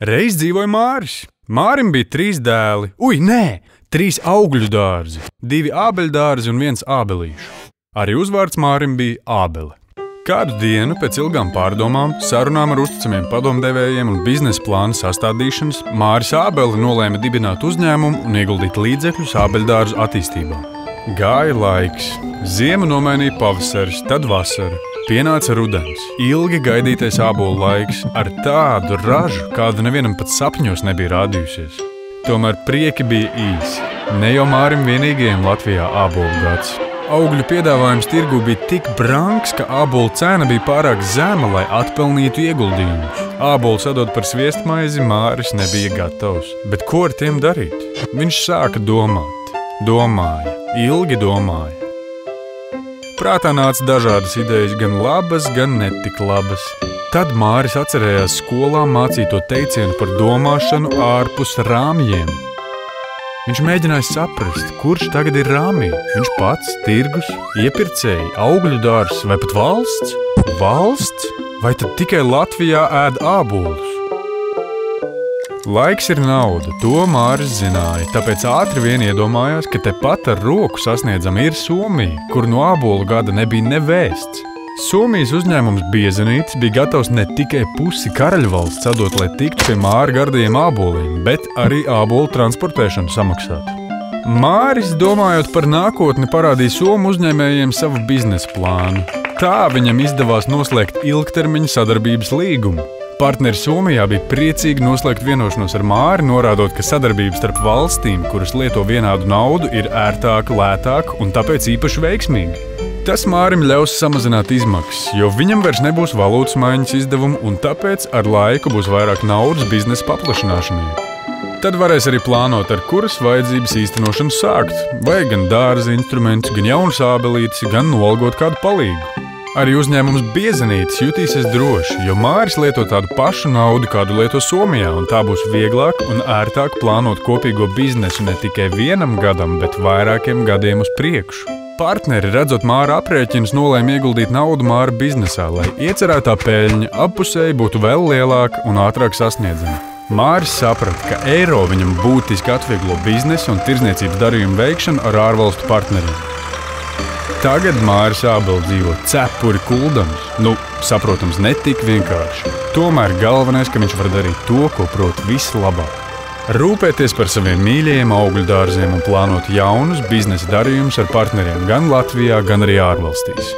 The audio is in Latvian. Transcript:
Reiz dzīvoja Māris. Mārim bija 3 dēli. 3 augļu dārzi, 2 ābeļdārzi un 1 ābelīšu. Arī uzvārds Mārim bija Ābele. Kādu dienu pēc ilgām pārdomām, sarunām ar uzticamiem padomdevējiem un biznesa plāna sastādīšanas, Māris Ābele nolēma dibināt uzņēmumu un ieguldīt līdzekļus ābeļdārzu attīstībā. Gāja laiks, ziema nomainīja pavasaris, tad vasara. Pienāca rudens, ilgi gaidītais ābolu laiks ar tādu ražu, kādu nevienam pat sapņos nebija rādījusies. Tomēr prieki bija īsi. Ne jau Mārim vienīgajam Latvijā ābolu gads. Augļu piedāvājums tirgū bija tik brangs, ka ābolu cena bija pārāk zema, lai atpelnītu ieguldījumus. Ābolu sadot par sviestmaizi Māris nebija gatavs. Bet ko ar tiem darīt? Viņš sāka domāt. Domāja, ilgi domāja. Prātā nāca dažādas idejas, gan labas, gan netik labas. Tad Māris atcerējās skolā mācīto teicienu par domāšanu ārpus rāmjiem. Viņš mēģināja saprast, kurš tagad ir rāmī. Viņš pats, tirgus, iepirkēji, augļu dārzs vai pat valsts? Valsts? Vai tad tikai Latvijā ēd ābolus? Laiks ir nauda, to Māris zināja, tāpēc ātri vien iedomājās, ka tepat ar roku sasniedzama ir Somija, kur no ābolu gada nebija nevēsts. Somijas uzņēmums Biezenītis bija gatavs ne tikai pusi karaļvalsts sadot, lai tiktu pie Māra gardajiem āboliem, bet arī ābolu transportēšanu samaksāt. Māris, domājot par nākotni, parādīja somu uzņēmējiem savu biznesa plānu. Tā viņam izdevās noslēgt ilgtermiņa sadarbības līgumu. Partneri Somijā bija priecīgi noslēgt vienošanos ar Māri, norādot, ka sadarbība starp valstīm, kuras lieto vienādu naudu, ir ērtāka, lētāka un tāpēc īpaši veiksmīga. Tas Mārim ļaus samazināt izmaksas, jo viņam vairs nebūs valūtas maiņas izdevumu un tāpēc ar laiku būs vairāk naudas biznesa paplašināšanai. Tad varēs arī plānot, ar kuras vajadzības īstenošanu sākt, vai gan dārza instrumentus, gan jaunas ābelītes, gan nolgot kādu palīgu. Arī uzņēmums Biezenītis jutīsies droši, jo Māris lieto tādu pašu naudu, kādu lieto Somijā, un tā būs vieglāk un ērtāk plānot kopīgo biznesu ne tikai vienam gadam, bet vairākiem gadiem uz priekšu. Partneri, redzot Māra aprēķinus, nolēma ieguldīt naudu Māra biznesā, lai iecerētā peļņa appusēji būtu vēl lielāka un ātrāk sasniedzama. Māris saprata, ka eiro viņam būtiski atvieglo biznesa un tirdzniecības darījumu veikšanu ar ārvalstu partneriem. Tagad Māris Ābele dzīvo cepuri kuldams. Saprotams, ne tik vienkārši. Tomēr galvenais, ka viņš var darīt to, ko prot vislabāk. Rūpēties par saviem mīļajiem augļu dārziem un plānot jaunus biznesa darījumus ar partneriem gan Latvijā, gan arī ārvalstīs.